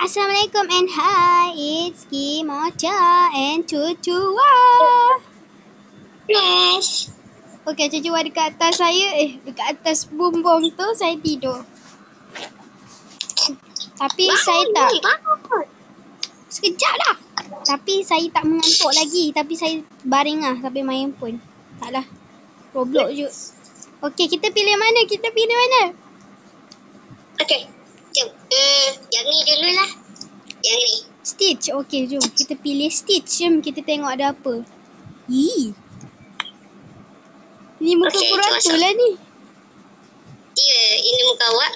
Assalamualaikum and hi, it's Kimocha and Cucua. Yes. Okay, Cucua dekat atas saya, dekat atas bumbung tu saya tidur. Tapi saya tak, sekejap dah. Tapi saya tak mengantuk lagi, tapi saya baring lah sampai main handphone. Taklah, Roblox je. Okay, kita pilih mana? Okay. Jom. Yang ni dulu lah. Yang ni. Stitch. Okay, jom. Kita pilih Stitch. Jom kita tengok ada apa. Ih. Ni muka Okay, kurang tu masuk. lah ni. Ya, ini muka awak.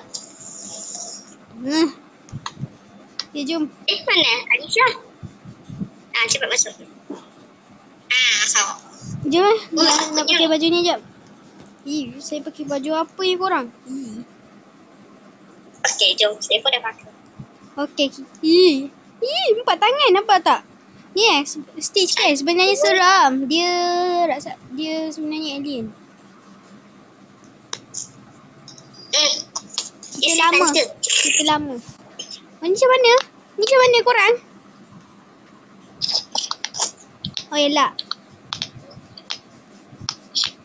Okay, jom. Mana? Alisha. Cepat masuk. Masuk. Jom lah. Oh, Nak pakai baju ni jap. Ih, saya pakai baju apa ni korang? Ih. Okay, jom. Saya pun dah pakai. Okay. Ih, 4 tangan nampak tak? Ni Stitch kan sebenarnya seram. Dia sebenarnya alien. Kita lama. Ni macam mana? Ni macam mana korang? Oh elak.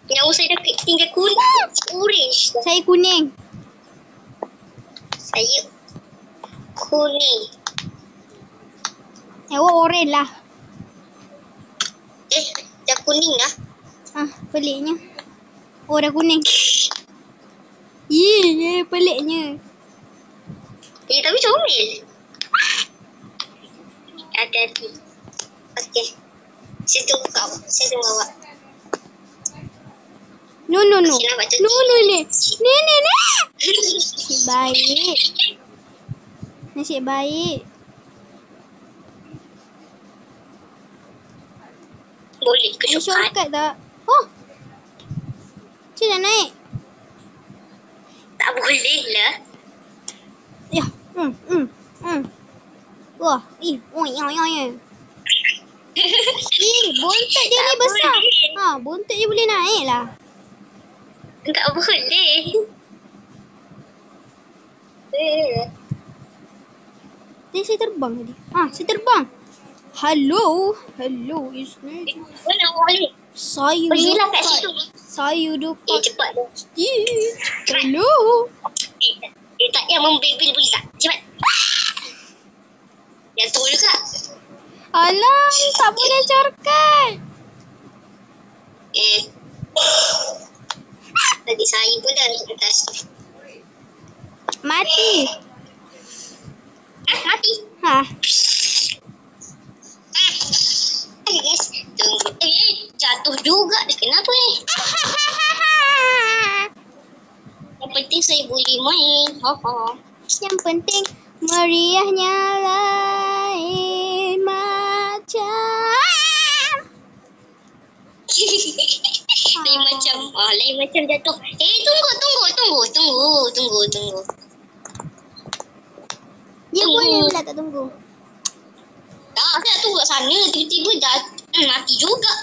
Nyawa saya dah tinggal kuning. Orange. Saya kuning. Saya kuning. Awak oren lah. Dah kuning dah. Peliknya. Oh dah kuning. Ih, peliknya. Tapi comel. Hati-hati. Okay. Saya tunggu awak. No. Saya nak baca Ni. Nasib baik. Boleh ke Ada shortcut? shortcut tak? Oh. Macam nak naik? Tak boleh lah. Ya. Wah. Bontot dia ni besar. Bontot dia boleh naik lah. Tak boleh. Saya terbang tadi. Saya terbang. Hello, it's me. Mana boleh? Saya Pergilah kat situ. Cepat dah. Hello. Dia tak yang membebil boleh tak? Cepat. Jatuh juga. Alah, tak boleh shortcut. Tadi saya pun dah naik atas. Mati. Mati. Guys, tunggu. Jatuh juga. Kenapa ni? Yang penting saya boleh main. Yang penting meriahnya lain macam. Lain macam jatuh. Tunggu. Dia boleh pula tak tunggu. Tak, saya nak tunggu kat sana. Tiba-tiba dah mati juga.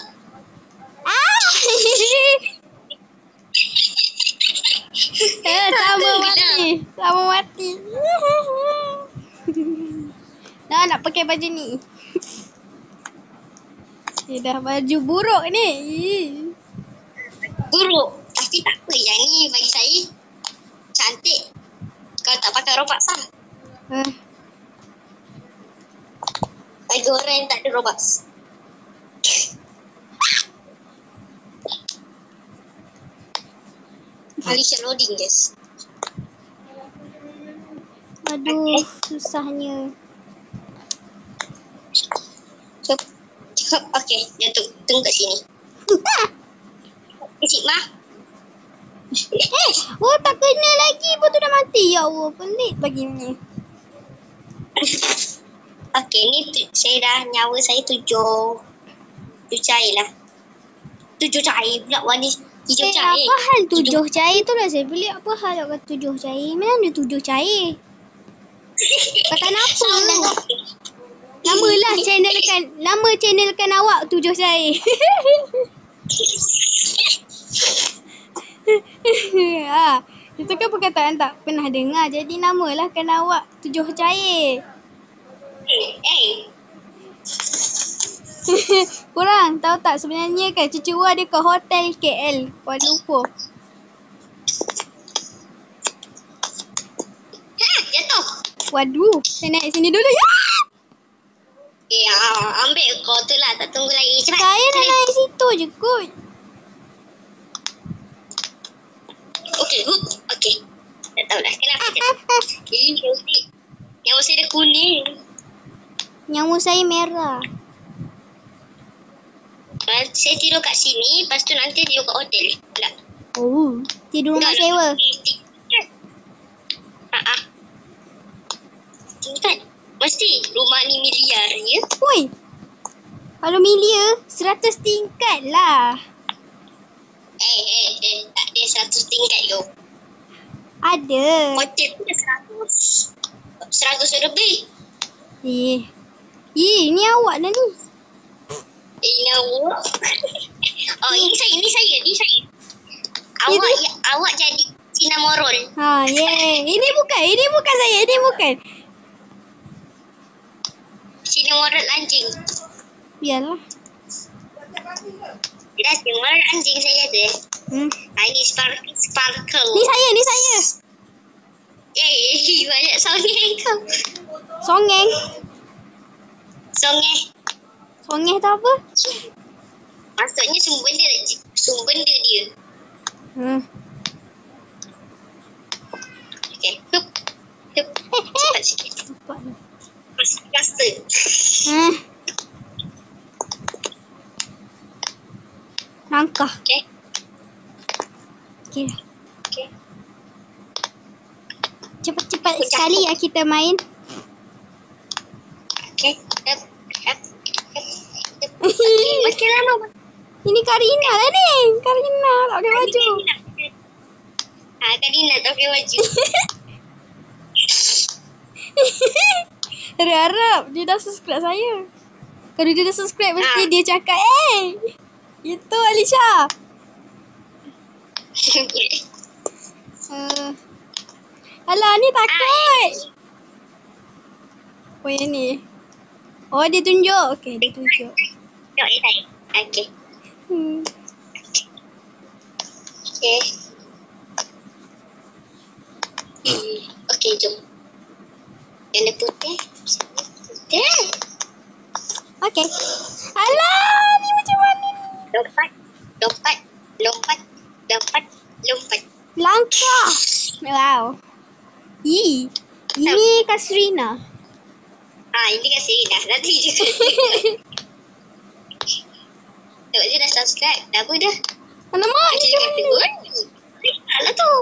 Sama mati. Nak pakai baju ni. Dah baju buruk ni. Buruk. Tapi tak apa. Yang ni bagi saya cantik. Kalau tak pakai robak sah. Bagi orang yang tak ada robak. Alisha loading guys. Aduh, susahnya. Okay, jatuh. Tunggu kat sini. Cik Ma. Tak kena lagi pun tu dah mati. Ya Allah, pelik begini. Okay, ni saya dah nyawa saya 7 cair lah. 7 cair pula warna hijau cair. Apa hal 7 cair tu lah saya pelik. Apa hal nak kata 7 cair? Mana ada 7 cair? Kata apa? Nama channelkan awak 7 cair. Itu kan perkataan tak pernah dengar. Jadi namalah kan awak 7 cair. Korang tahu tak sebenarnya kan cucu Wah dia kat hotel KL Kuala Lumpur. Jatuh. Waduh, saya naik sini dulu ya. Ambil kau tu lah. Tak tunggu lagi. Cepat. Saya nak naik situ je kot. Okey, okey. Tak tahu lah kenapa. Yang saya dah kuning. Nyawa saya merah. Saya tidur kat sini. Lepas tu nanti tidur kat hotel. Tak. Oh, tidur rumah sewa. Tingkat. Mesti rumah ni miliar ya. Oi. Kalau milia 100 tingkat lah. Tak ada 100 tingkat tu. Ada. Hotel pun dah 100 lebih. Ni awak dah ni. Awak. Ini saya. Awak jadi Cina Morol. Ini bukan saya, ini bukan. Cina Morol anjing. Biarlah. Dah Cina Morol anjing saya ada. Ini sparkle. Ni saya. Banyak songeng kau. Songeng. Songeng tu apa? Maksudnya sumber benda dia. Okey. Hup. Cepat sikit. Masih kasta. Langkah. Okey. Cepat sekali ya kita main. Okey. Makin lama. Ini Karina lah ni. Karina tak pakai baju. Karina tak pakai baju. Harap dia dah subscribe saya. Kalau dia dah subscribe mesti dia cakap itu Alisha. Alah ni takut. Oh yang ni. Oh dia tunjuk. Okey dia tunjuk. Okey. Okey, jom. Yang putih. Okey. Alah, ni macam mana ni? Lompat. Langkah. Wow. Ini Kasrina. Ini kan Serina. Nanti je. Tengok je dah subscribe. Dah apa dah? Alamak, ni macam mana? Alah tu.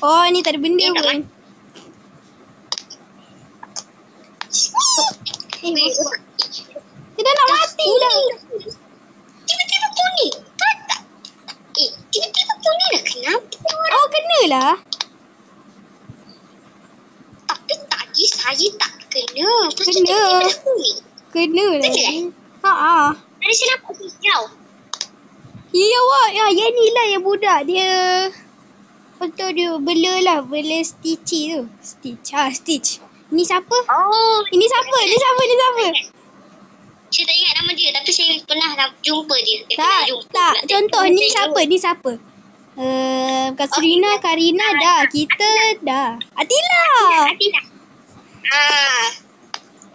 Oh, ni tak ada benda pun. Dia dah nak mati dah. Tiba-tiba kuning. Tak. Tiba-tiba kuning dah. Kenapa? Oh, kenalah. Tapi tadi saya tak kena. Kena. Kena lah. Tadi saya nampak hijau. Ya awak. Yang ni lah yang budak dia. Betul dia bela Stitch tu. Stitch. Ni siapa? Ini siapa? Saya tak ingat nama dia. Tapi saya pernah jumpa dia. Tak. Contoh ni siapa? Kasrina, Karina dah. Kita dah. Atila.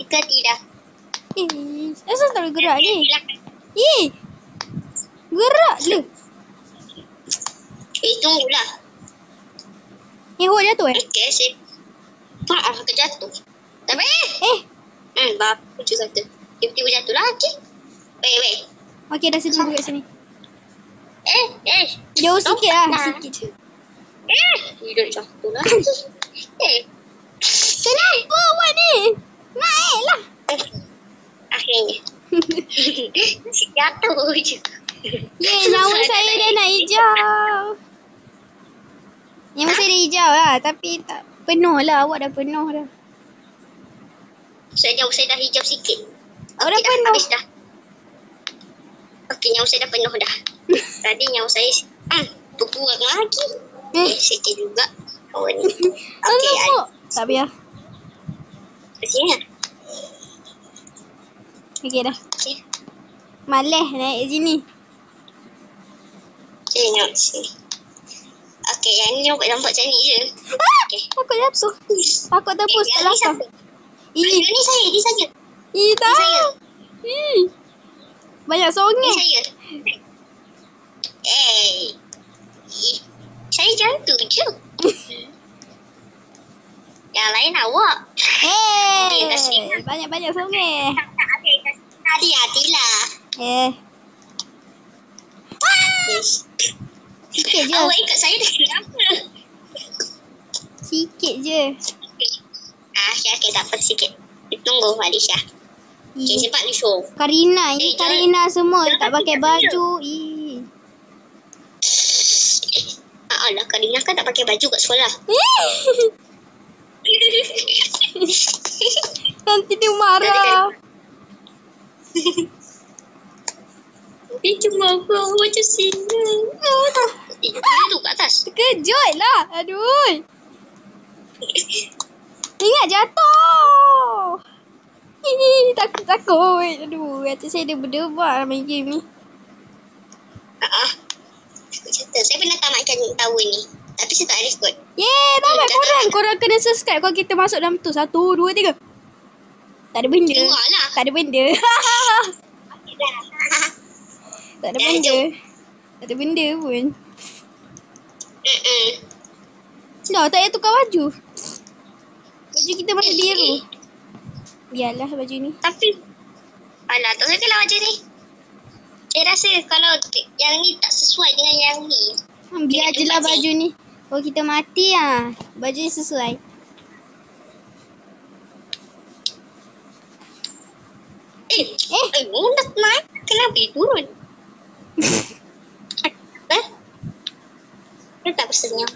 Itu Atila. Asal tak boleh gerak ni? Gerak je. Tunggulah. Awak jatuh Okey, saya terjatuh. Tapi bapak je kata. Tiba-tiba jatuh lagi. Wait. Okey, dah sedia kat sini. Jauh Lompat sikit lah. dah. Sikit je. Hidup jatuh lagi. Kenapa awak ni? Naik lah. Akhirnya. Jatuh je. Nyawa saya dah nak hijau. Nyawa saya dah hijau lah. Tapi tak penuh lah. Awak dah penuh dah. Nyawa saya dah hijau sikit. Awak dah penuh. Habis dah. Okey, nyawa saya dah penuh dah. Tadi nyawa saya berkurang lagi. Sikit juga. Kawan ni. Okey, tak biar. Sini lah. Okey dah. Okey. Malas naik sini. Tengok sini. Okey, yang ni nampak macam ni je. Okey. Takut jatuh. Takut tepus kat belakang. Ni saya, ni saya. Tak. saya. Banyak Ni songeh. saya. Saya jatuh je. Yang lain awak. Dia kat sini. Banyak-banyak songeh. Hati-hatilah. Sikit je. Awak ikut saya dah kenapa? Sikit je. Okey, tak apa sikit. Tunggu Malaysia. Okey, cepat ni show. Karina, ini Karina semua tak pakai baju. Alah, Karina kan tak pakai baju kat sekolah. Nanti dia marah. Dia cuma apa macam sini. Dia tu kat atas. Terkejut lah. Aduh. Ingat jatuh. Takut. Aduh, hati saya dia berdebar main game ni. Saya pernah tamatkan tahun ni. Tapi saya tak record. Tamat korang. Korang kena subscribe kalau kita masuk dalam tu. 1, 2, 3. Tak ada benda. Tak ada benda. Tak ada benda. Tak ada benda pun. Dah, tak payah tukar baju. Baju kita masih biru. Biarlah baju ni. Tapi, alah, tak suka lah baju ni. Saya rasa kalau yang ni tak sesuai dengan yang ni. Biar je lah baju ni. Kalau kita mati baju ni sesuai. Nak naik. Kenapa dia turun? Dia tak bersenyum.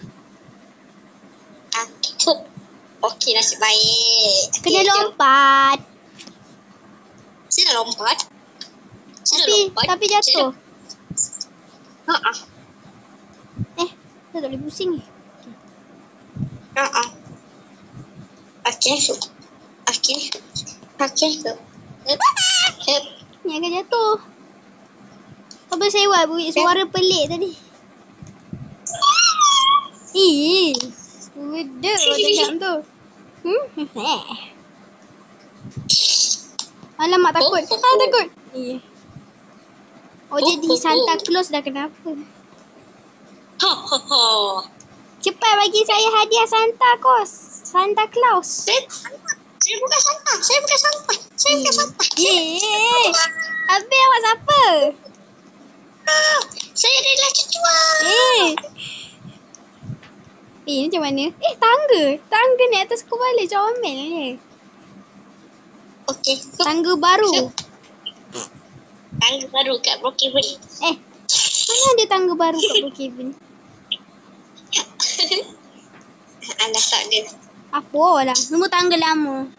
Okey, nasib baik. Kena lompat. Saya dah lompat. Tapi jatuh. Saya tak boleh pusing ni. Okey. Ni akan jatuh. Apa saya buat bunyi suara pelik tadi? Beda macam tu. Alamak, takut. Takut. Jadi Santa Claus dah kenapa? Cepat bagi saya hadiah Santa Claus. Saya bukan Santa. Habis awak siapa? Saya adalah cucua. Ni macam mana? Tangga ni atas kepala comel ni. Okey. Tangga baru. Tangga baru kat Brookhaven. Mana ada tangga baru kat Brookhaven? Anda tak ada. Apa lah. Semua tangga lama.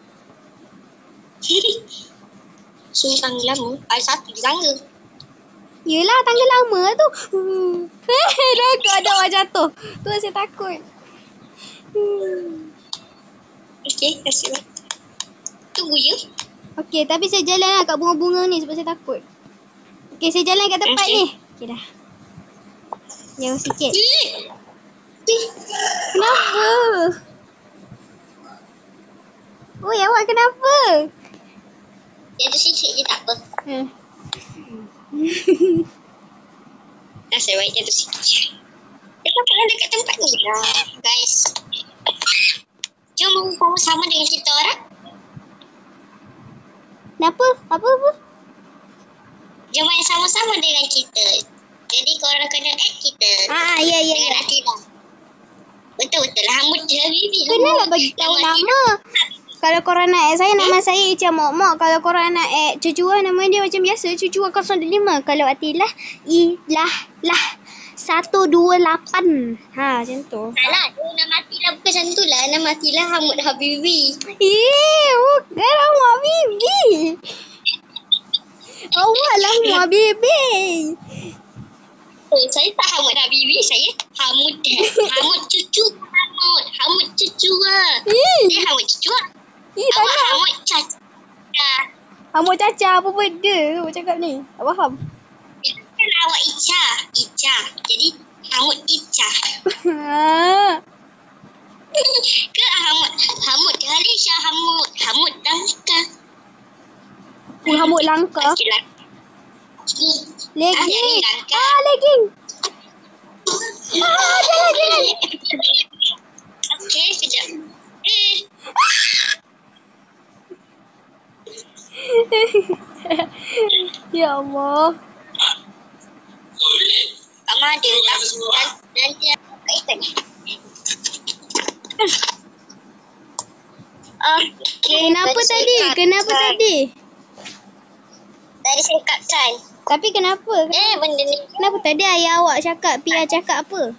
Semua tangga lama. Ada satu je tangga. Yelah, tangga lama tu. Dah ada awak jatuh. Tu saya takut. Okey, nasib baik. Tunggu ya. Okey, tapi saya jalan lah kat bunga-bunga ni sebab saya takut. Okey, saya jalan kat tempat ni. Okey dah. Jauh sikit. Kenapa? Oi, awak kenapa? Jatuh sikit je tak apa. Nasib baik jatuh sikit je. Kita dekat tempat ni lah, guys. Jom bersama-sama dengan kita orang. Kenapa? Apa? Jom main sama-sama dengan kita. Jadi korang kena add kita. Ya. Dengan Atila. Betul-betul lah. Hamud je Habibi. Kenalah bagi tahu nama. Kalau korang nak add saya, nama saya Ica Mok-Mok. Kalau korang nak add Cucua, nama dia macam biasa. Cucua 05. Kalau Atila, Ilah 128. Macam tu. Salah. Nama Atila bukan macam tu lah. Nama Atila Hamud Habibi. Bukan Hamud Habibi. Awak lah Hamud Habibi. Saya tak Hamud Habibi. Saya Hamud Cucu. Hamud Cucu lah. Dia Hamud Cucu lah. Awak Hamud Caca. Hamut caca apa benda awak cakap ni? Tak faham. Kan awak Ica. Jadi Hamut Ica. Ke Hamut Alisha, Hamut Langka. Hamut langka. Legging. Legging. Jangan. Okey, kejap. Ya Allah. Kamu ada tak? Nanti aku kaitan. Okey. Kenapa tadi? Tadi saya katkan. Tapi kenapa? Benda ni. Kenapa tadi ayah awak cakap, Pia cakap apa?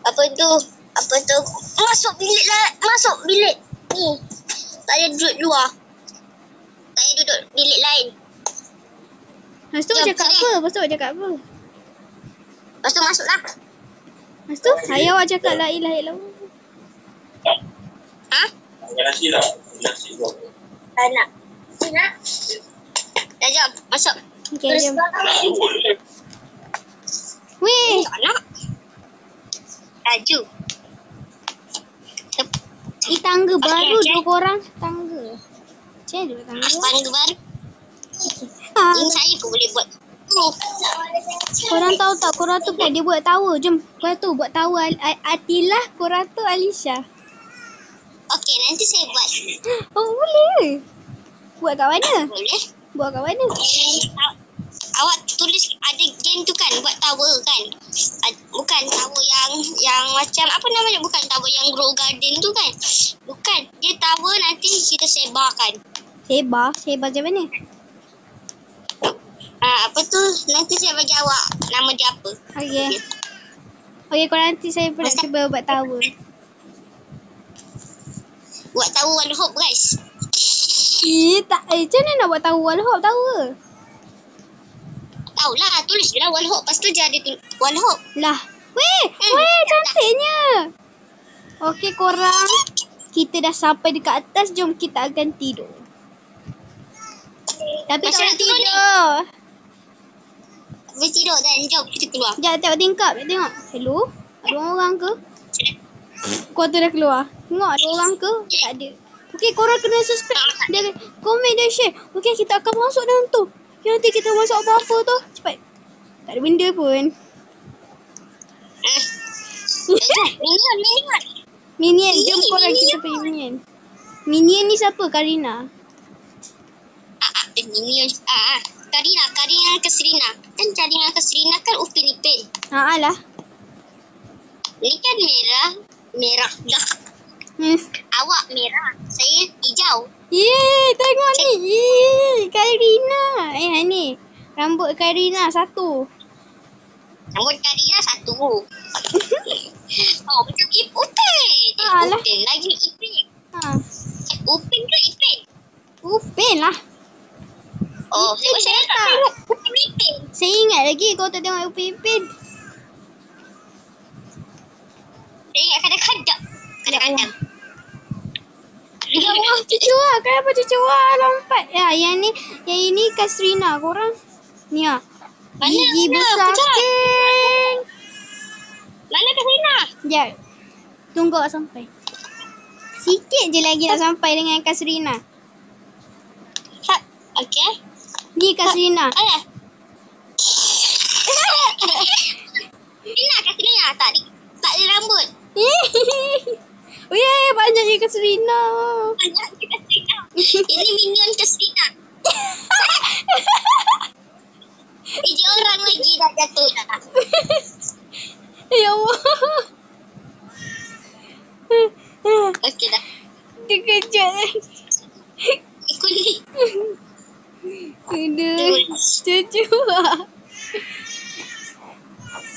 Apa tu? Masuk bilik ni. Saya duduk luar. Saya duduk bilik lain. Lepas tu cakap apa? Lepas tu masuklah. Lepas tu ayah awak cakap la ilaha illallah. Ha? Nasi lah. Tak nak. Dah jom, masuk. Okey, jom. Weh. Tak nak. Laju. Di tangga baru dua korang tangga. Macam mana duduk tangga? Tangga baru. Ini saya pun boleh buat. Korang tahu tak korang tu kan dia buat tower. Jom korang tu buat tower Atilah, korang tu Alisha. Okey, nanti saya buat. Oh boleh. Buat kat mana? Boleh. Buat kat mana? Awak tulis ada game tu kan, buat tower kan. Bukan tower yang macam apa namanya, bukan tower yang grow garden tu kan. Bukan, dia tower nanti kita sebarkan. Sebar macam mana? Apa tu, nanti saya bagi awak nama dia apa. Okey, korang nanti saya pernah cuba buat tower. Buat tower One Hope guys. Macam mana nak buat tower? Tahulah, tulis je lah One Hope. Lepas tu je ada One Hope. Lah. Weh, cantiknya. Okey korang, kita dah sampai dekat atas. Jom kita akan tidur. Tapi tak boleh tidur. Boleh tidur dan jom kita keluar. Sekejap tengok tingkap. Tengok. Hello? Ada orang ke? Kau tu dah keluar. Tengok ada orang ke? Tak ada. Okey, korang kena subscribe dan komen dan share. Okey, kita akan masuk dalam tu. Nanti kita masuk apa-apa tu. Cepat. Tak ada benda pun. Minion. Jom korang kita pergi Minion. Minion ni siapa? Karina. Minion. Karina Kasrina. Kan Karina Kasrina kan Upin Ipin. Lah. Ni kan merah dah. Awak merah, saya hijau. Tengok ni. Karina. Ni. Rambut Karina satu. Rambut Karina satu. Macam Upin. Upin lagi Ipin. Upin ke Ipin? Upin lah. Saya tak tengok Upin Ipin. Saya ingat lagi kau tak tengok Upin Ipin. Saya ingat kadang-kadang. Ya Allah, cucu lah. Kenapa cucu lah lompat? Yang ini Kasrina. Korang ni lah. Gigi besar. Mana Kasrina? Sekejap. Tunggu awak sampai. Sikit je lagi nak sampai dengan Kasrina. Okey. Ni Kasrina. Kasrina. Tak ada rambut. Banyaknya Kasrina. Ini Minion Kasrina. Dia orang lagi dah jatuh dah. Ya Allah. Okey dah. Terkejut. Ikut ni. Aduh. Cucu lah.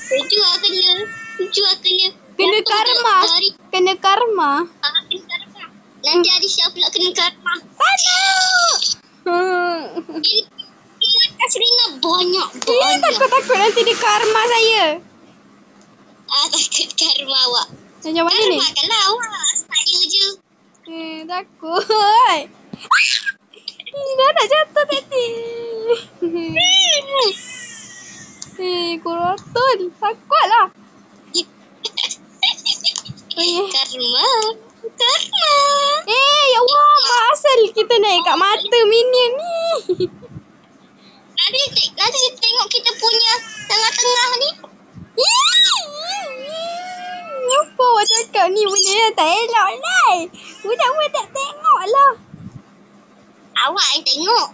Cucu lah kena. Kena karma. Kena karma. Nanti Alisha pula kena karma. Ini Kasrina banyak. Takut nanti dia karma saya. Takut karma awak. Macam mana ni? Karma kan lah awak. Saya je. Takut. Dah nak jatuh tadi. Kurotun. Takutlah. Karma. Ya Allah, mak asal kita naik kat mata minion ni. Nanti kita tengok kita punya tengah-tengah ni. Apa awak cakap ni benda yang tak elok lah. Budak-budak tengok lah. Awak yang tengok.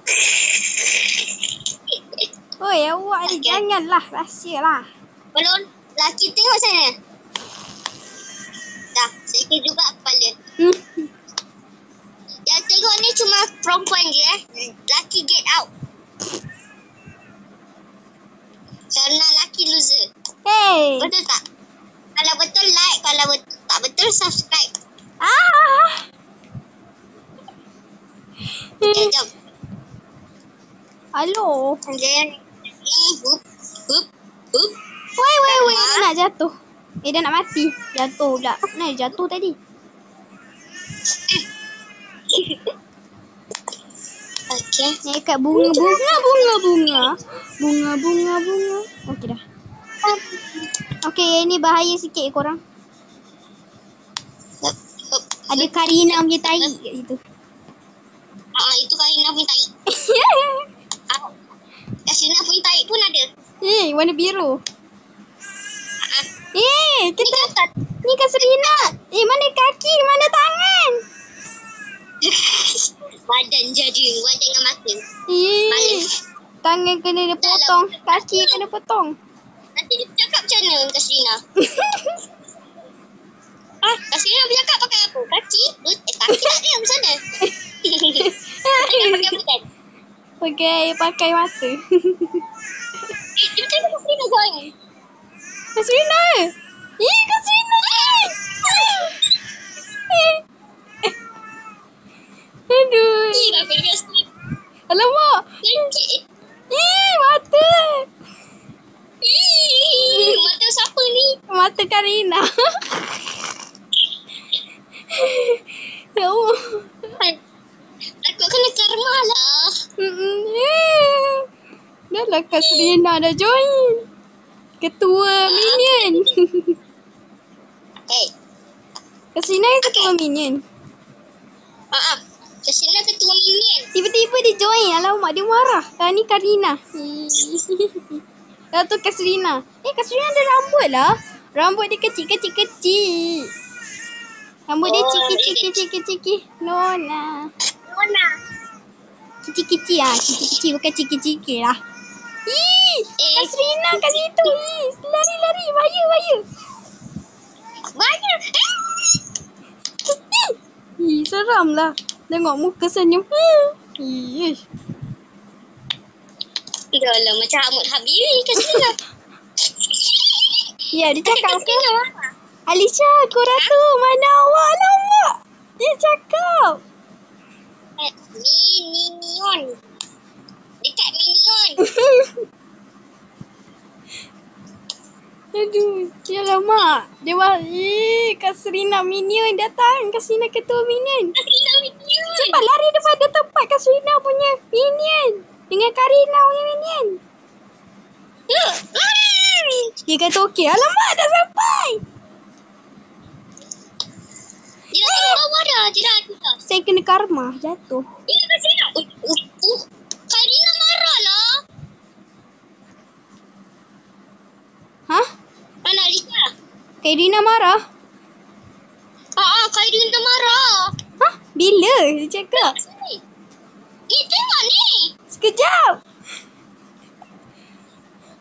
Oi, awak ni janganlah rahsia lah. Belum laki tengok sana. Dah, saya juga kepala. Yang tengok ni cuma perempuan je Laki get out. Kerana laki loser. Hey. Betul tak? Kalau betul like, kalau tak betul subscribe. Jom. Halo. Jangan. Hup. Woi, dia nak jatuh. Dia nak mati. Jatuh pula. Mana dia jatuh tadi? Okey. Ni kat bunga. Okey dah. Okey, ini bahaya sikit korang. Ada Karina punya tai kat situ. Itu Karina punya tai. Karina punya tai pun ada. Warna biru. Kita ni Kasrina. Mana kaki, mana tangan? Badan jadi, badan dengan mata. Tangan kena dia potong, kaki kena potong. Nanti dia cakap macam mana Kasrina? Kasrina bercakap pakai apa? Kaki? Kaki tak ada macam mana? Dia pakai apa kan? Pakai mata. Dia tengok Kasrina join. Kasrina! Kasrina! Aduh. Apa dia biasa? Alamak. Lengkit. Mata. Mata siapa ni? Mata Karina. Ya Allah. Takut kena karma lah. Dah lah Kasrina dah join. Ketua minion. Kasrina yang ketua minion. Kasrina ketua minion. Tiba-tiba dia join. Alamak, dia marah. Ni Karina. Dah tu Kasrina. Kasrina ada rambut lah. Rambut dia kecil. Rambut dia kecil. Nona. Kecil lah. Kecil bukan ciki-ciki lah. Kasrina kat situ. Lari. Bahaya. Seram lah. Tengok muka senyum. Dah lah macam Ahmad Habiri Kasrina. Ya, dia cakap ke? Alisha, korang tu mana awak? Alamak. Dia cakap. Minion. Dekat Minion. Aduh, dia lama. Dia Kasrina minion datang. Kasrina ketua minion. Cepat lari daripada tempat Kasrina punya minion. Dengan Karina punya minion. Dia kata okey. Alamak, dah sampai. Dia dah sampai bawah dah. Saya kena karma. Jatuh. Ini Kasrina. Karina marah lah. Hah? Mana Alisha? Karina marah? Karina marah. Hah? Bila dia cakap? Tengok ni. Sekejap.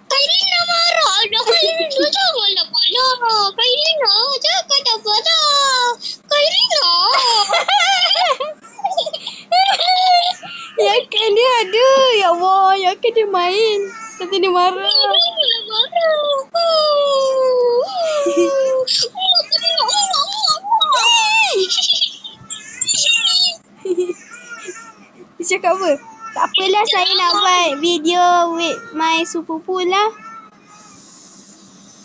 Karina marah dah. Karina janganlah marah. Karina jangan dah marah. Karina. Yakan dia ada. Ya Allah, yakan dia main. Nanti dia marah. Janganlah marah. Dia cakap apa? Tak apalah, saya nak buat video with my sepupu lah.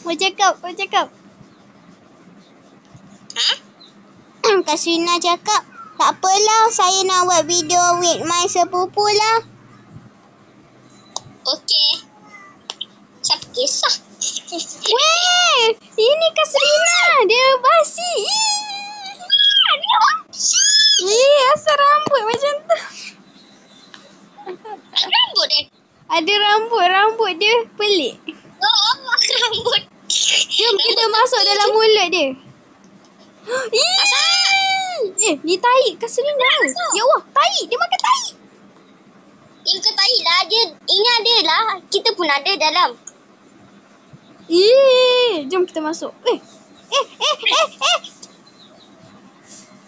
Kau cakap. Kasrina cakap Tak apalah, saya nak buat video with my sepupu lah. Okey. Siapa kisah? Weh, ini Kasrina. Dia basi. Asal rambut macam tu. Rambut dia. Ada rambut dia pelik. Oh, rambut. Jom kita masuk dalam mulut dia. Ni tahi Kasrina. Ya Allah, tahi. Dia makan tahi. Ini bukan tahi lah. Ini ada lah. Kita pun ada dalam. Jom kita masuk.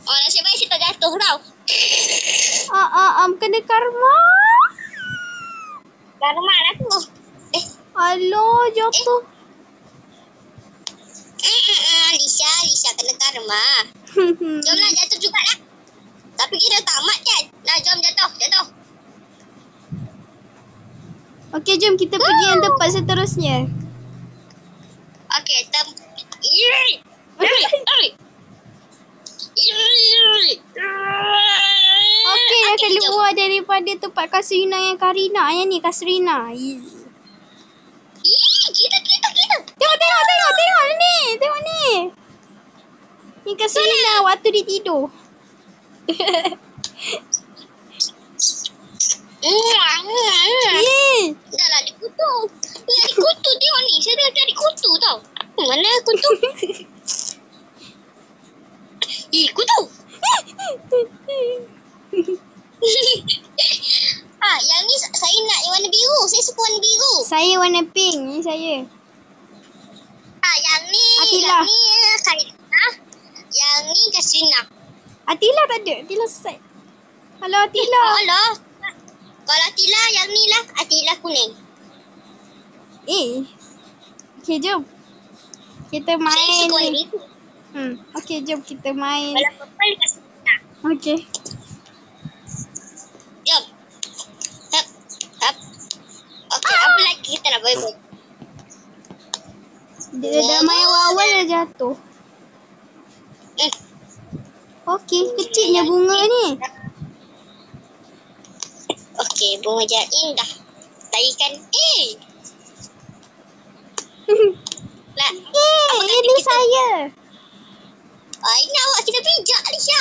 Oh, nasib baik saya tak jatuh tau. Kena karma. Karma lah tu. Aloh, jatuh. Lisha kena karma. Jomlah jatuh jugalah. Tapi kita tamat kan? Nah, jom jatuh. Okey, jom kita pergi yang tempat seterusnya. Okey, Okey, dah keluar daripada tempat Kasrina yang Karina. Yang ni Kasrina. Kita. Tengok ni. Tengok ni. Ni Kasrina waktu dia tidur. Dah lah dikutu. Tengok ni. Saya dah cari kutu tau. Mana kutu? Kutu. Yang ni saya nak yang warna biru. Saya suka warna biru. Saya warna pink. Ni saya. Yang ni Atila. Yang ni Karina. Yang ni Kasrina. Atila tak ada. Atila selesai. Halo Atila. Halo. Kalau Atila yang ni lah. Atila kuning. Okey, jom. Kita main. Saya suka warna biru. Okey, jom kita main. Kalau purple Kasrina. Okey. Jom. Hap. Okey, apa lagi kita nak buat? Dia dah main awal dah jatuh. Okey, kecilnya bunga ni. Okey, bunga jaim dah. Tarikan lah. Ini saya. Ini awak kita pijak Lisha.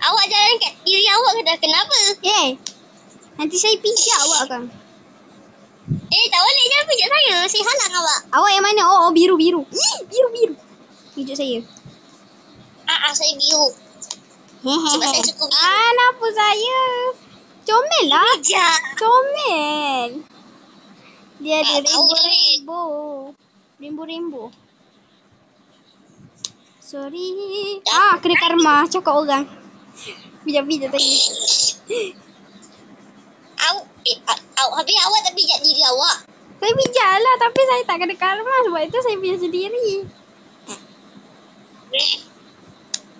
Awak jalan kat diri awak dah kenapa? Nanti saya pijak awak kan. Tak boleh, jangan pijak saya. Saya halang awak. Awak yang mana? Oh, biru. Biru. Pijak saya. Saya biru. Sebab saya suka biru. Kenapa saya? Comel lah. Pijak. Comel. Dia ada tahu rainbow. Sorry. Kena karma cakap orang. Pijak tadi. Habis awak tak pijak diri awak. Saya pijak lah, tapi saya tak kena karma. Sebab itu saya pijak sendiri.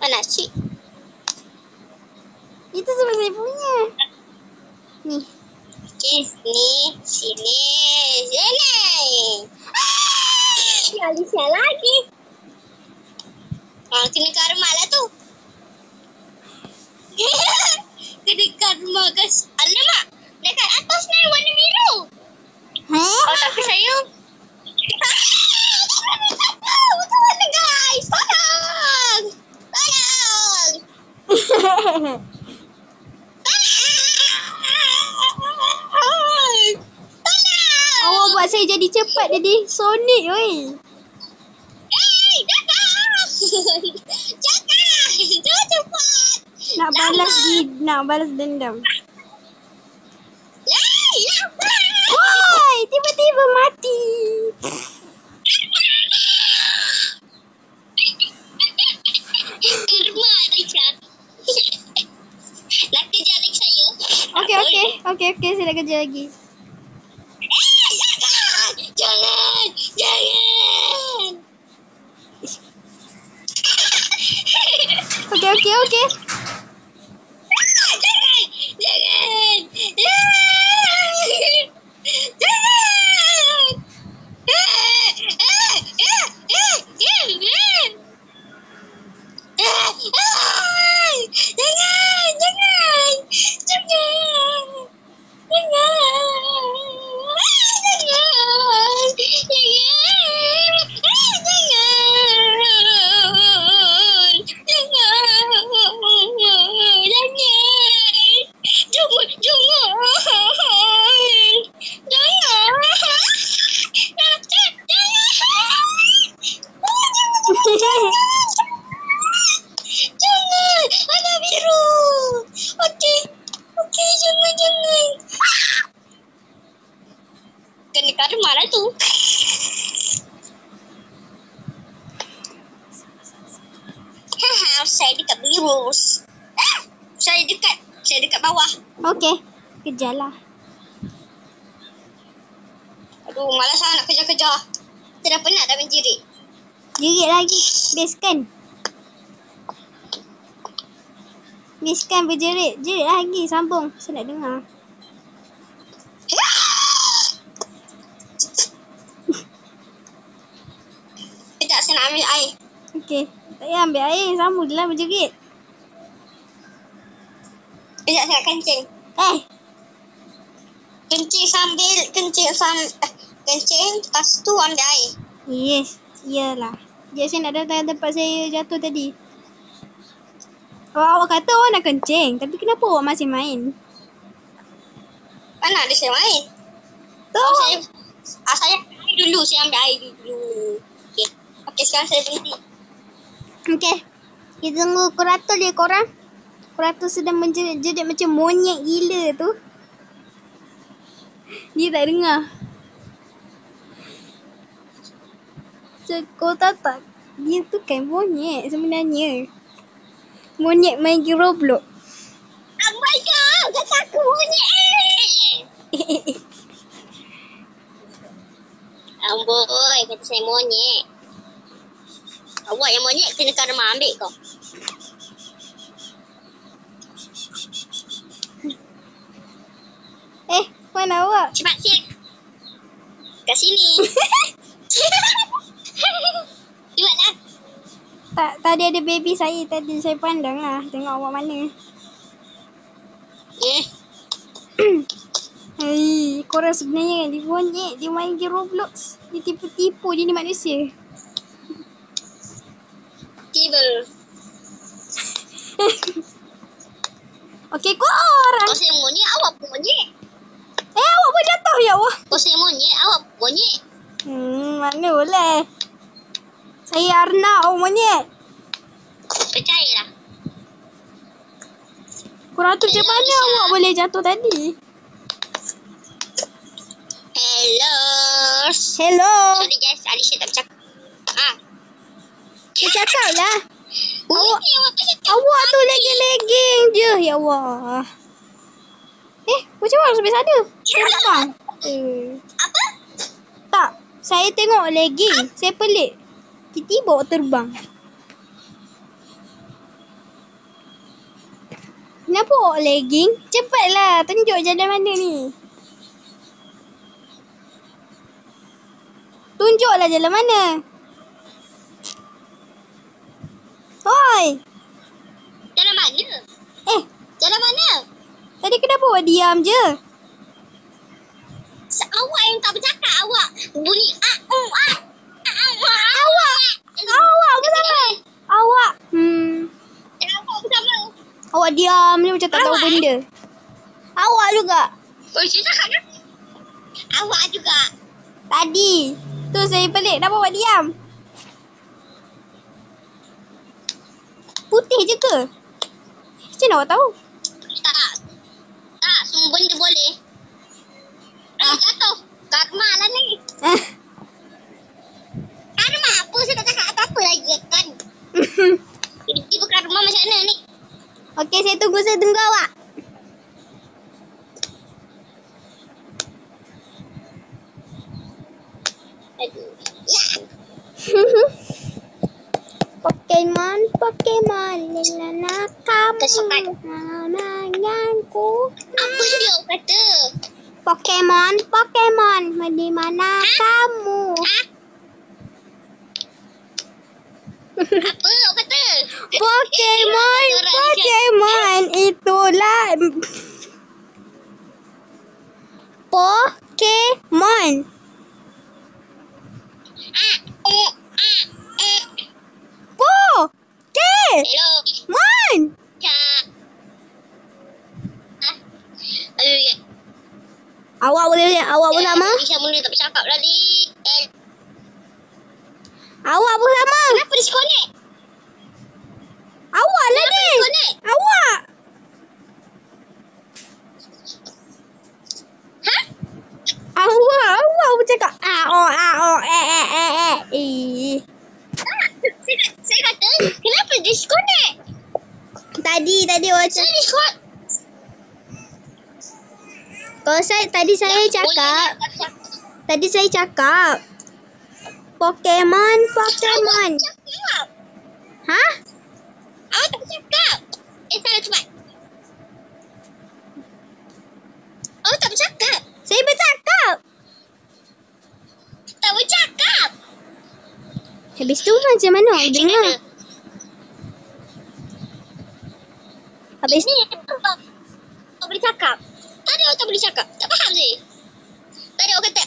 Mana cik? Itu sebab saya punya. Ni. Okay, sini. Lisha lagi. Kena karma lah tu. Kena karma guys. Alamak. Dekat atas ni warna biru. Tapi saya. Betul warna guys. Tolong. Awak buat saya jadi cepat jadi Sonic weh. Jangan cepat. Nak balas dendam. Lambat. Woi, tiba-tiba mati. Karma Richard. Nak kerja lagi saya. Okey, saya nak kerja lagi. Jangan. Okey. Jangan. Saya dekat bawah. Okey. Kejarlah. Aduh, malas lah nak kejar-kejar. Kita dah penat dah menjerit. Jerit lagi. Basekan. Basekan berjerit. Jerit lagi. Sambung. Saya nak dengar. Sekejap, saya nak ambil air. Okey. Tak payah ambil air. Sambung je lah berjerit. Sekejap, saya nak kencing. Kencing, lepas tu ambil air. Yes. Iyalah. Dia saya nak datang tempat saya jatuh tadi. Awak kata awak nak kencing. Tapi kenapa awak masih main? Mana ada saya main? Tu. Saya air dulu. Saya ambil air dulu. Okey, sekarang saya berhenti. Okey. Kita tunggu kurator dia korang. Kurator sedang menjerit-jerit macam monyet gila tu. Dia tak dengar. Kau tahu tak? Dia tu kan monyet sebenarnya. Monyet main game Roblox. Oh my god, kata aku monyet. Amboi, kata saya monyet. Awak yang monyet kena karma ambil kau. Mana awak? Cepat sini. Kat sini. Cepat lah. Tadi ada baby saya tadi. Saya pandang lah. Tengok awak mana. Hei, korang sebenarnya kan dia monyet. Dia main game Roblox. Dia tipu-tipu je ni manusia. Tiba. Okey, korang. Kau saya monyet, awak pun monyet. Awak pun jatuh ya Allah. Kau saya monyet, awak pun monyet. Mana boleh. Saya Arna, awak monyet. Percayalah. Korang tu macam mana awak boleh jatuh tadi? Hello. Hello. Sorry guys, Alicia tak bercakap. Bercakap lah. Awak tu legging-legging je. Ya Allah. Macam mana sampai sana? Terbang. Apa? Tak. Saya tengok legging. Saya pelik. Tiba-tiba awak terbang. Kenapa awak legging? Cepatlah. Tunjuk jalan mana ni. Tunjuklah jalan mana. Hoi. Jalan mana? Jalan mana? Tadi kenapa awak diam je? Awak yang tak bercakap. Awak bunyi Awak bersama. Awak. Awak bersama. Awak diam ni macam tak tahu benda. Awak juga. Oh, saya cakap kan? Awak juga. Tadi. Tu saya pelik. Kenapa awak diam? Putih je ke? Macam mana awak tahu? Tak, semua benda boleh. Jatuh. Karma lah ni. Karma apa? Saya tak cakap apa-apa lagi kan. Tiba-tiba karma macam mana ni? Okey, saya tunggu awak. Aduh. Pokemon, lelana kamu, namaanku. Apa dia kata? Pokemon, di mana kamu? Apa awak kata? Pokemon, itulah. Pokemon. Hello. Mon. Awak bersama? Bisa mula tak bercakap tadi. Awak bersama? Kenapa disconnect? Awak lah ni. Awak. Awak bercakap. Saya kata, kenapa disconnect? Tadi awak cakap. Saya Discord. Kalau tadi saya cakap. Pokemon. Cakap. Hah? Awak tak bercakap. Salah cepat. Awak tak bercakap. Saya bercakap. Tak bercakap. Habis tu macam mana awak dengar? Habis Ni awak tak boleh cakap. Tadi awak tak boleh cakap. Tak faham saya. Tadi awak kata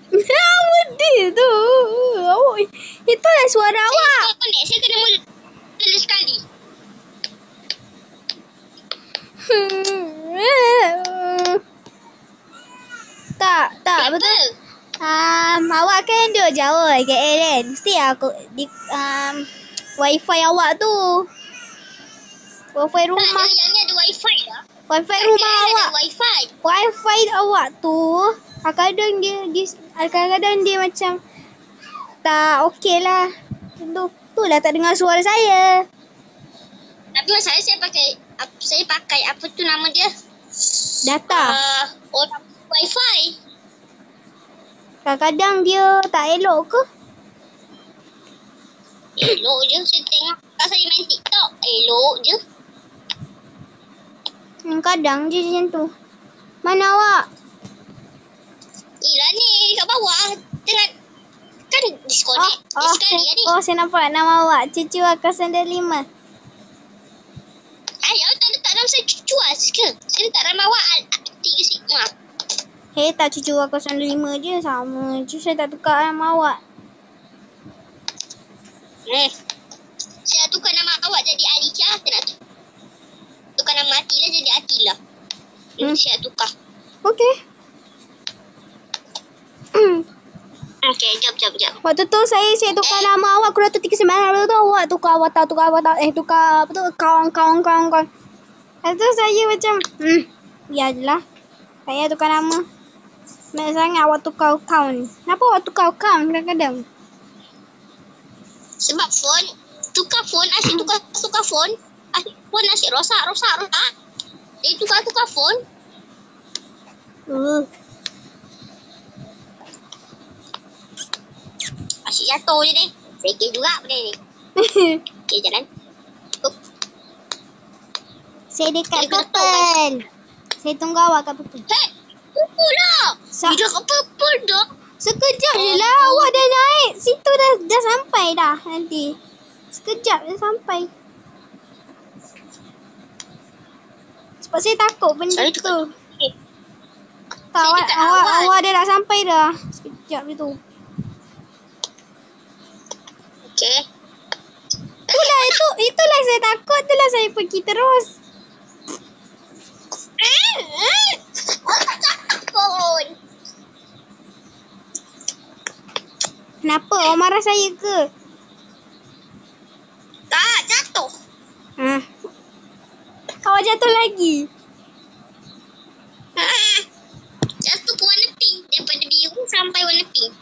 Pedih tu. Itulah suara awak. Saya kena mula sekali. Tak betul. Awak kan duduk jauh KL kan. Mesti aku di wifi awak tu. Wifi rumah. Yang ni ada wifi dah. Wifi rumah awak. Wifi. Wifi awak tu kadang-kadang dia macam tak okey lah. Tu dah tak dengar suara saya. Tapi masalah saya pakai apa tu nama dia? Data. Wifi. Kadang-kadang dia tak elok ke? Elok je. Saya tengok kalau saya main TikTok. Elok je. Kadang je macam tu. Mana awak? Yelah ni kat bawah. Tengah kan disconnect. Sekali ni. Saya nampak nama awak. Cucu Akasan 5. Awak tak letak nama saya cucu ke? Saya letak nama awak 3 Sigma. Tak cucu Akasan 5 je. Sama je. Saya tak tukar nama awak. Saya tukar nama awak jadi Alicia. Saya nak tukar nama Atila jadi Atila. Saya tukar. Okey. Okey, jap. Waktu tu saya tukar nama awak. Aku dah tu 39 hari tu awak tukar avatar. Tukar apa tu kawan. Lepas tu saya macam biar je lah. Saya tukar nama. Banyak sangat awak tukar account. Kenapa awak tukar account kadang-kadang? Sebab tukar phone, asyik tukar phone. Asyik phone asyik rosak. Dia tukar phone. Asyik jatuh je ni. Sekej juga benda ni. Okay, jalan. Saya dekat purple. Saya tunggu awak kat purple. Purple lah. Dia kat purple dah. Sekejap je lah. Awak dah naik. Situ dah sampai dah nanti. Sekejap dah sampai. Sebab saya takut benda tu. Awak dah nak sampai dah. Sekejap je tu. Okay. Itulah saya takut. Itulah saya pergi terus. Kenapa? Awak marah saya ke? Tak, jatuh. Awak jatuh lagi? Jatuh ke warna pink. Daripada biru sampai warna pink.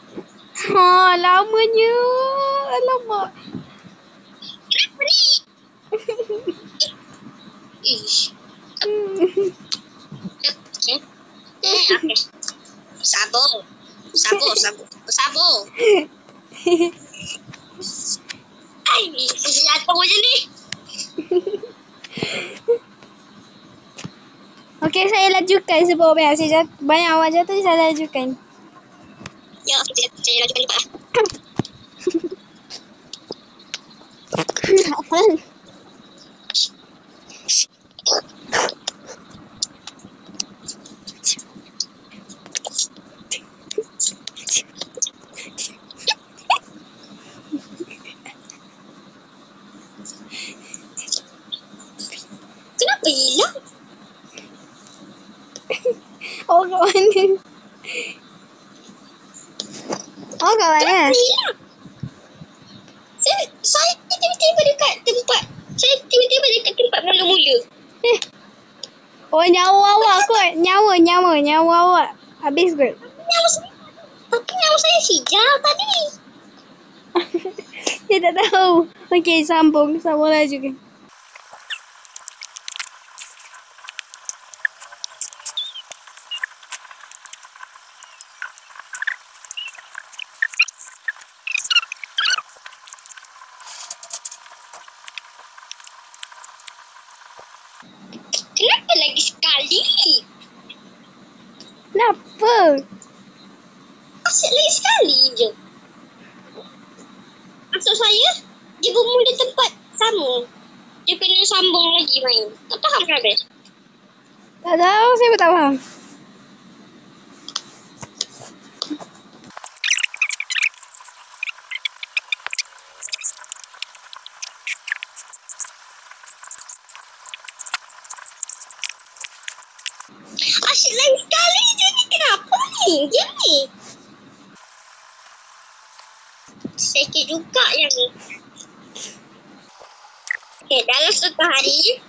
Lamanya. Alamak. Kenapa ni? Ish. Okay. Okay. Sabar. Jatuh je ni. Okey, saya lajukan sebab banyak awak jatuh, saya lajukan. Ya, saya lajukan juga. Kenapa hilang? Oh, kat mana? Kenapa hilang? Saya tiba-tiba dekat tempat mula-mula. Oh, nyawa awak kot. Nyawa awak. Habis kot. Tapi nyawa saya hijau tadi. Saya tak tahu. Okey, sambung laju kan. Kenapa lagi sekali? Kenapa? Asyik lagi sekali je. Maksud saya, dia bermula tempat sama. Dia kena sambung lagi main. Tak faham kan, Bel? Tak tahu, saya pun tak faham. Asyik lain sekali je ni. Kenapa ni? Game ni. Sikit juga yang ni. Okay, dalam satu hari,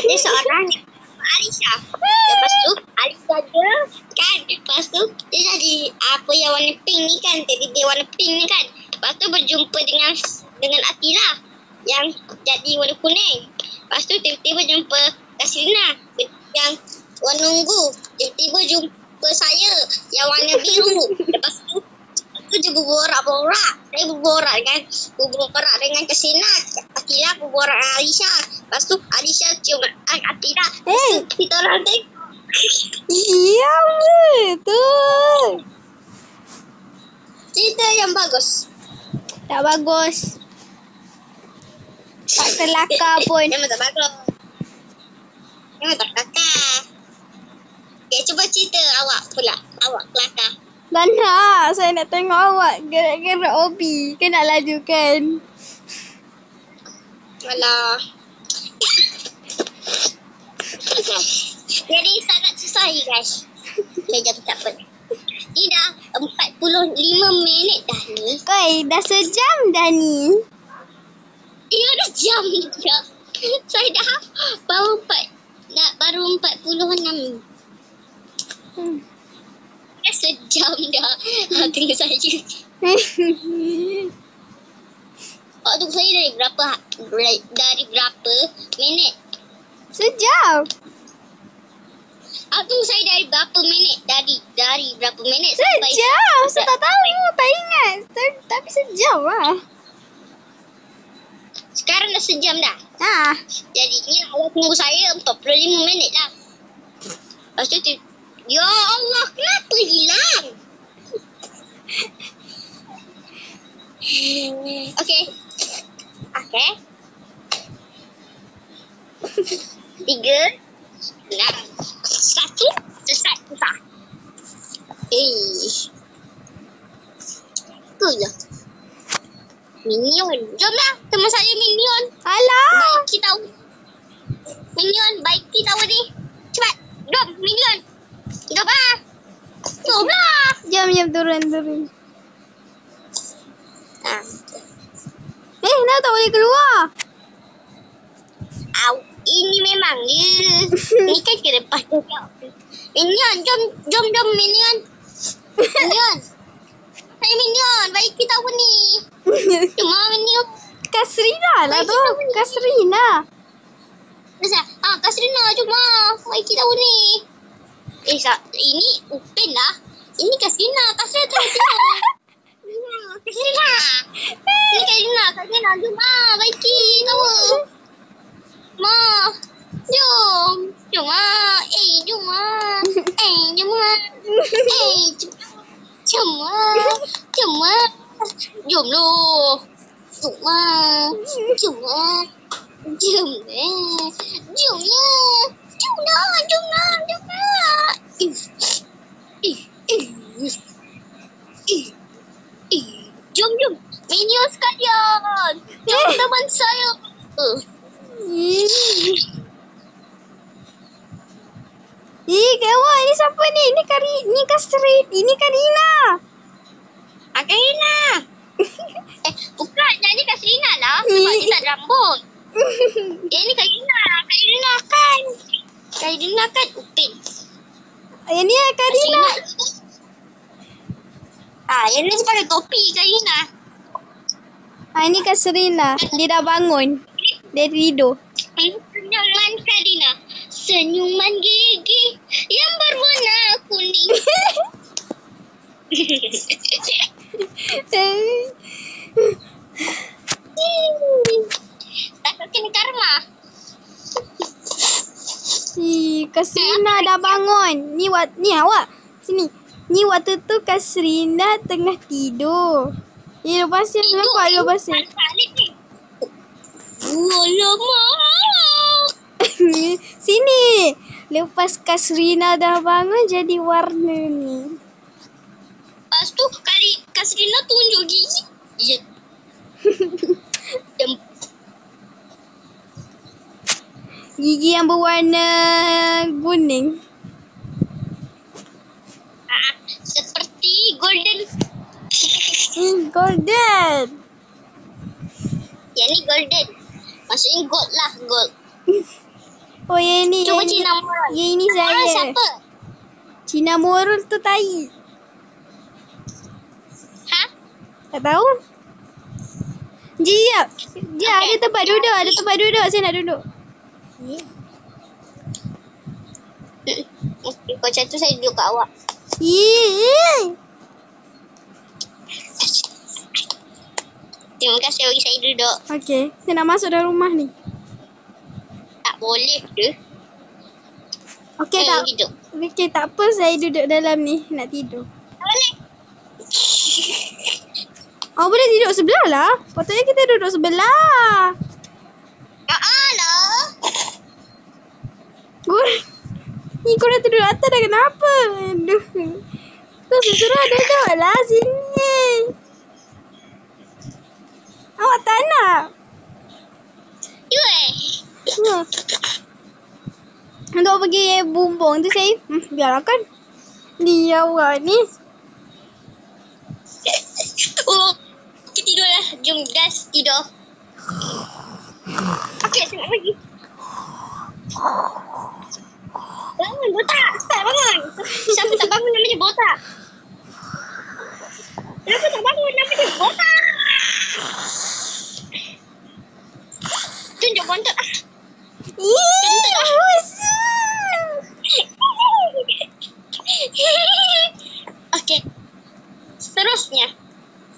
ada seorang Alisha. Lepas tu, Alisha dia kan. Lepas tu, dia jadi apa yang warna pink ni kan. Jadi dia warna pink ni kan. Lepas tu berjumpa dengan Atila yang jadi warna kuning. Lepas tu tiba-tiba jumpa Kasilina yang warna ungu. Tiba-tiba jumpa saya yang warna biru. Lepas tu dia berborak-borak. Saya berborak dengan Kasilina. Atila berborak dengan Alisha. Lepas tu Alisha cium Atila. Kita orang tengok. Iya betul. Cerita yang bagus. Tak bagus. Tak kelakar pun. Memang tak bagus. Memang tak kelakar. Okay, cuba cerita awak pula. Awak kelakar. Tak nak. Saya nak tengok awak gerak-gerak hobi. Kan nak laju kan? Alah. Jadi sangat susah guys. Okay, jap tak apa. Ni dah 45 minit dah ni. Koi, dah sejam dah ni. Ya dah jam dah. Saya dah baru 46. Dah sejam dah. Tunggu saya. Tunggu saya dari berapa minit? Sejam. Tunggu saya dari berapa minit? Dari berapa minit sampai Sejam. Saya tak tahu. Tak ingat. Tapi sejam lah. Sekarang dah sejam dah. Ha. Jadinya awak tunggu saya 45 minit lah. Lepas tu ya Allah, kenapa hilang? Okay. 3, 6, 1, selesai. Itu je. Minion. Jomlah, teman saya Minion. Alah. Baiki tahu. Minion, baiki tahu ni. Cepat. Jom, Minion. Jom lah. Jomlah. Jom turun. Kenapa tak boleh keluar? Ini memang dia. Ni kan ke depan dia. Minion, jom Minion. Minion. Saya Minion, baiki tahu ni. Cuma Minion. Kasrina lah tu. Kasrina. Kasrina cuma baiki tahu ni. Ini Upin lah. Ini Kasrina tu. Kasrina, jom baiki tahu. Ma, jom. Jom lah. Jom lah. Jom loh. Jom lah. Jom. Minion sekalian. Jom teman saya. Kawan, ini siapa ni? Ini Kasrin. Ini Karina. Karina. Bukan. Jadi Kasrina lah. Sebab dia tak ada rambut. Ini Karina. Karina kan Upin. Yang ni Karina. Yang ni pakai topi Karina. Ini Kasrina. Dia dah bangun. Dia tidur. Senyuman Karina. Senyuman gigi yang berwarna kuning. Takut kena karma. Kasrina dah bangun. Ni awak. Sini. Ni waktu tu Kasrina tengah tidur. Lepas tu nampak lepas tu. Alamak. Sini. Lepas Kasrina dah bangun jadi warna ni. Lepas tu Kasrina tunjuk gigi. Ya. Gigi yang berwarna kuning. Seperti golden. Golden. Yang ni golden. Maksudnya gold lah, gold. Oh yang ni. Cuba Cina Morol. Yang ini saya. Siapa? Cina Morol tu tai. Ha? Tak tahu. Dia ada tempat duduk. Ada tempat duduk. Saya nak duduk. Okay, macam tu saya duduk kat awak. Terima kasih bagi saya duduk. Okay. Saya nak masuk dalam rumah ni. Tak boleh ke? Okay tak. Duduk. Okay tak apa. Saya duduk dalam ni. Nak tidur. Boleh. Oh boleh duduk sebelah lah. Patutnya kita duduk sebelah. Lah. Ni korang duduk atas dah kenapa? Aduh. Tu suruh duduk lah sini. Awak tak nak? You Untuk pergi bumbung tu saya biarlah kan. Dia awak ni. Oh, kita tidur lah. Jom gas tidur. Okay, saya nak pergi. Bangun, botak. Start bangun. Siapa tak bangun namanya botak? Kenapa tak bangun namanya botak? Tunjuk bontot lah. Okay. Seterusnya.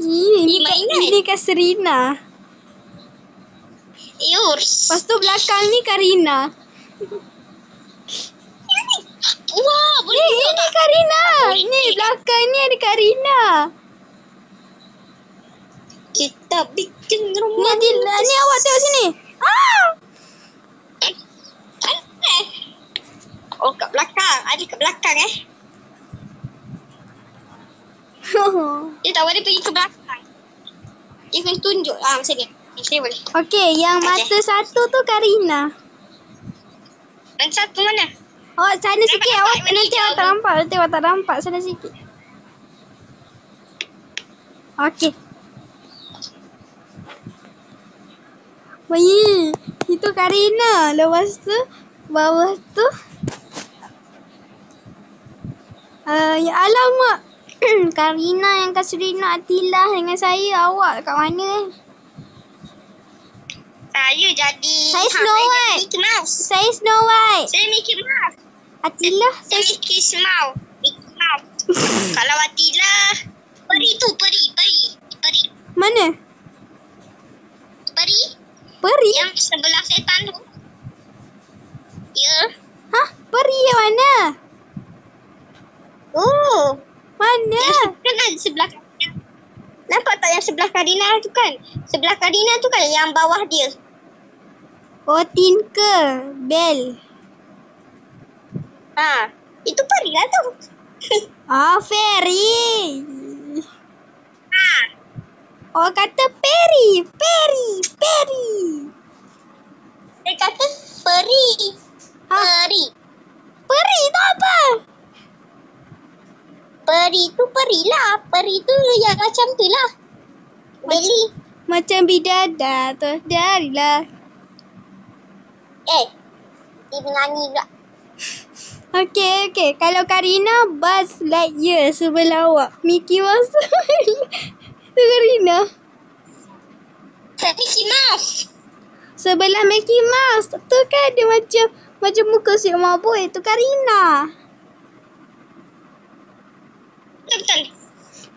Ini Kasrina. Yours. Lepas tu belakang ni Karina. Wah, boleh duduk Ini tak? Karina. Boleh. Ni belakang ni ada Karina. Kita bikin rumah. Ni awak tengok sini. Oh, kat belakang. Ada kat belakang Dia tak boleh pergi ke belakang. Dia kena tunjuk macam ni. Saya boleh. Okey, yang mata satu tu Karina. Dan satu mana? Oh, sana sikit. Awak nanti awak tak nampak. Nanti awak tak nampak. Sana sikit. Okey. Wih, itu Karina. Lepas tu, bawah tu. Ya alamak. Karina yang Kasrina Atila dengan saya. Awak kat mana Saya jadi... Saya Snow White. Mickey Mouse. Saya Snow White. Saya Mickey Mouse. Atila. Saya Mickey Mouse. Mickey Mouse. Kalau Atila... Peri tu, peri. Mana? Peri. Peri? Yang sebelah setan tu. Ya. Hah? Peri yang mana? Oh. Mana? Yang kan sebelah Karina. Nampak tak yang sebelah Karina tu kan? Sebelah Karina tu kan yang bawah dia. Oh, Tinker. Bell. Itu peri lah tu. Fairy. Oh, kata Peri. Dia kata peri. Peri. Peri tu apa? Peri tu peri lah. Peri tu yang macam tu lah. Beli. Macam bidadar tu. Darilah. Dia menyanyi pula. Okey. Kalau Karina, Buzz Lightyear sebelah awak. Mickey Mouse tu Karina. Mickey Mouse. Sebelah Mickey Mouse tu kan dia macam muka si mabuk. Itu Karina. Betul.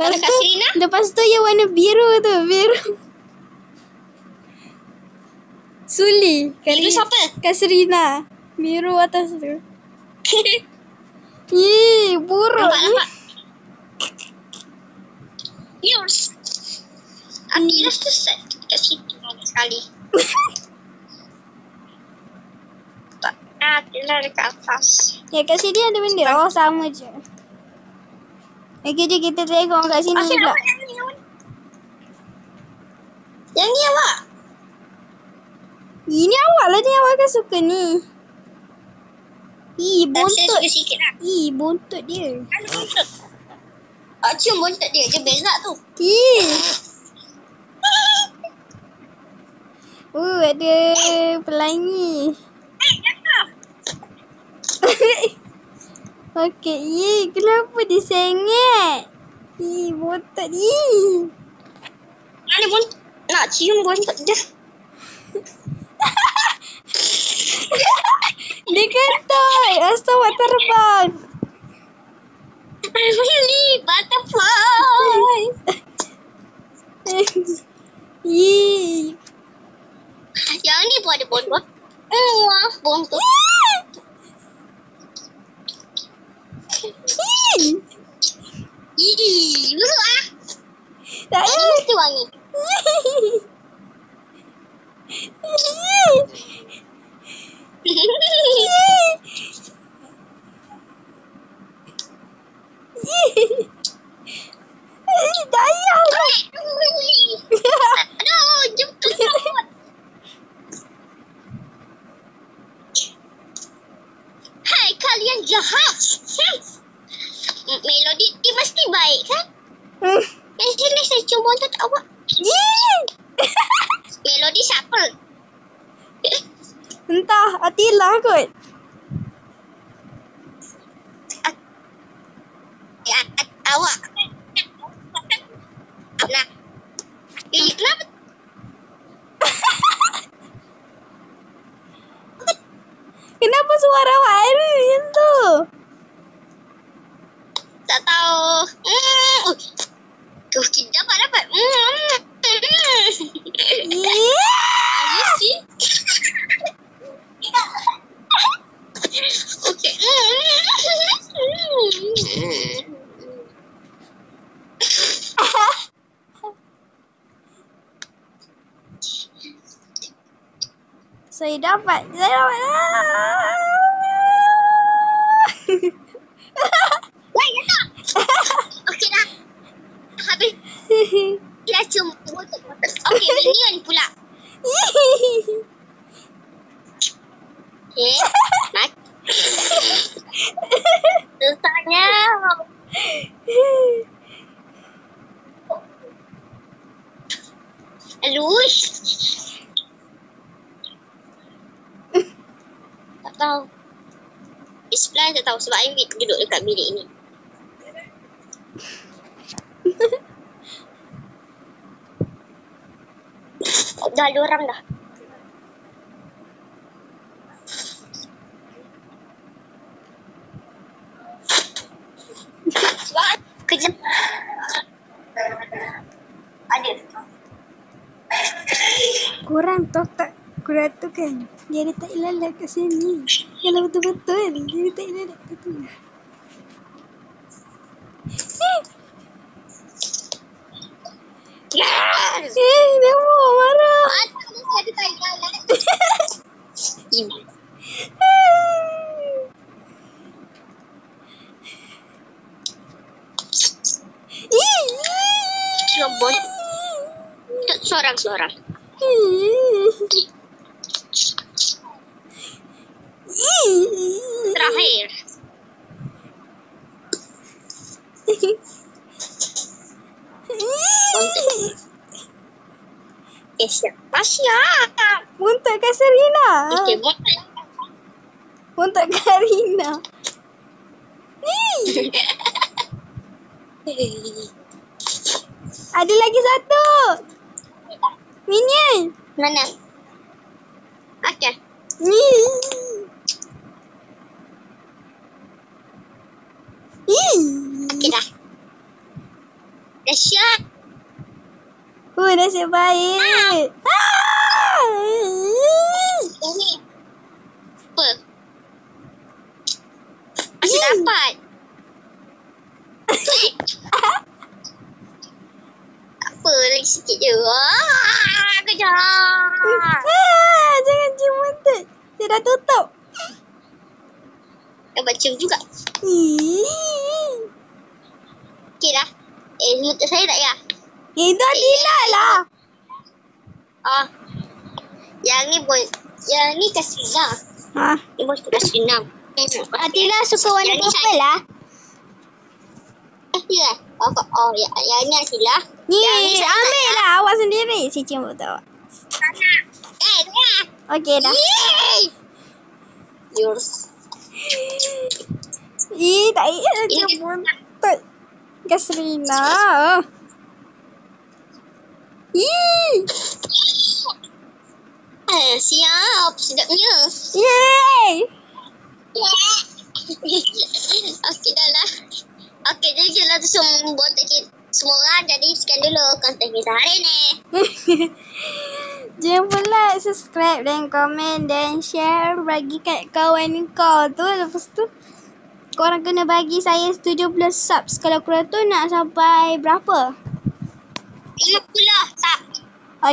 Kalau Kasrina? Lepas tu yang warna biru tu. Suli. Biru siapa? Kasrina. Biru atas tu. Ih, buruk Nampak, ni. nampak. Yours. Ambil tu set kat situ sekali. Tak. Tinggal dekat atas. Ya, kat sini ada benda. Oh, sama je. Okay, je kita tengok kat sini Okey, pula. awak yang ni. Yang ni awak. Ini awak lah ni, awak kan suka ni. Ih, Tapi saya bontot. suka sikit lah. Ih, bontot dia. Ada bontot. Cium bontot dia je best tak tu. Ih. Ada pelangi. Okey, kenapa dia sengit? Bontot. Mana bontot? Nak cium bontot dia. Dia kentut. Asal awak terbang. I really butterfly. Yang ni pun ada bontot. Bontot. Buruk ah. Tak Ini ada. mesti wangi. Dayah. Aduh, jemput. Hai kalian jahat. Melody dia mesti baik kan? Sini saya cium bontot awak. Melody siapa? Entah, Atila kot. Awak. Nah. Kenapa? Kenapa suara awak ada macam tu? Tak tahu. Kita dapat. You see? Okay. Saya dapat. Baik tak? Okey dah. Habis. Kita cium bontot. Okey, minion pula. Okey. Susahnya. Halus. Tak tahu. Display tak tahu sebab I duduk dekat bilik ni. Dah ada orang dah. Sebab kejap. Ada. Korang tahu tak? Korang tu kan, dia ada tak lalat kat sini. Kalau betul-betul, dia ada tak lalat kat tu. Dia mau marah. Ada tak lalat. Robot. Seorang-seorang. Terakhir. Siapa siap? Untuk Kak Serina. Okay, Untuk Karina. Ada lagi satu. Minion. Mana? Okay. Okay dah. Dah siap. Nasib baik. Ini. Apa? dapat. Apa lagi sikit je. Kejap. Jangan cium mantut. Dia dah tutup. Dapat cium juga. Okey dah. Untuk saya tak ya? Itu Adila lah. Yang ni pun. Yang ni Kasrina. Ni pun Kasrina. Adila suka warna Yang ni purple lah. Ya. Yang ni Adila. Ni Yang ni saya ambil tak lah awak sendiri. Si cium betul awak. Okey dah. Yours. Tak ingat cium mantut. Kasrina. Siap. Sedapnya. Yeay. Okey dah lah. Okey, jadi kita tu semua orang. Jadi sekian dulu konten kita hari ni. Jangan pun like, subscribe dan komen dan share. Bagi kat kawan kau tu. Lepas tu korang kena bagi saya 70 subs. Kalau korang tu nak sampai berapa? 50 tak.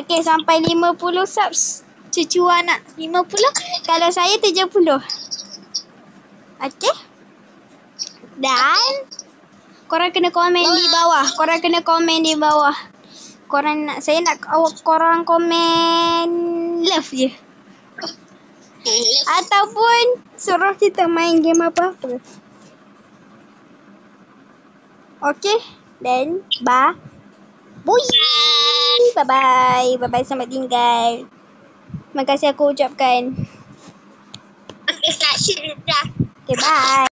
Okey, sampai 50 subs. Cucu anak 50. Kalau saya 70. Okey. Dan korang kena komen di bawah. Saya nak korang komen love je. Ataupun suruh kita main game apa-apa. Okey. Dan bye. Bye-bye. Bye-bye, selamat tinggal. Terima kasih aku ucapkan. Okey, sudah. Okay, bye.